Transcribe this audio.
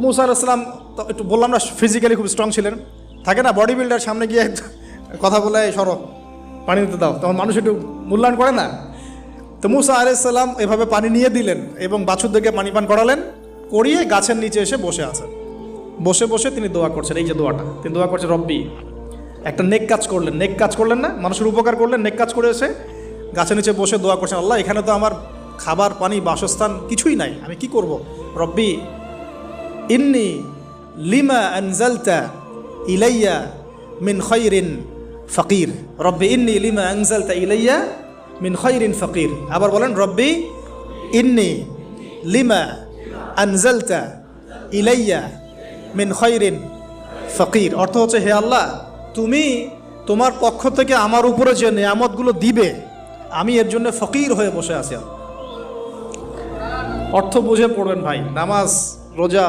মুসা আলাইহিস সালাম তো একটু বললাম না ফিজিক্যালি খুব স্ট্রং ছিলেন, থাকে না বডি বিল্ডার, সামনে গিয়ে কথা বলে সরো পানি দিতে দাও, তখন মানুষ একটু মূল্যায়ন করে না। তো মুসা আলাইহিস সালাম এভাবে পানি নিয়ে দিলেন এবং বাছুরদেরকে পানি পান করালেন, করিয়ে গাছের নিচে এসে বসে আছেন। বসে বসে তিনি দোয়া করছেন, এই যে দোয়াটা তিনি দোয়া করছেন, রব্বি, একটা নেক কাজ করলেন, নেক কাজ করলেন না, মানুষের উপকার করলেন, নেক কাজ করে এসে গাছের নিচে বসে দোয়া করছেন, আল্লাহ এখানে তো আমার খাবার পানি বাসস্থান কিছুই নাই, আমি কি করব। রব্বি ইন্নি লিমা আনজালতা ইলাইয়া মিন খায়রিন ফকির, রব্বি ইন্নি লিমা আনজালতা ইলাইয়া মিন খায়রিন ফকির। আবার বলেন, রব্বি ইন্নি লিমা আনজালতা ইলাইয়া মিন খায়রিন ফকির। অর্থ হচ্ছে, হে আল্লাহ, তুমি তোমার পক্ষ থেকে আমার উপরে যে নেয়ামতগুলো দিবে, আমি এর জন্য ফকির হয়ে বসে আছি। অর্থ বুঝে পড়বেন ভাই, নামাজ রোজা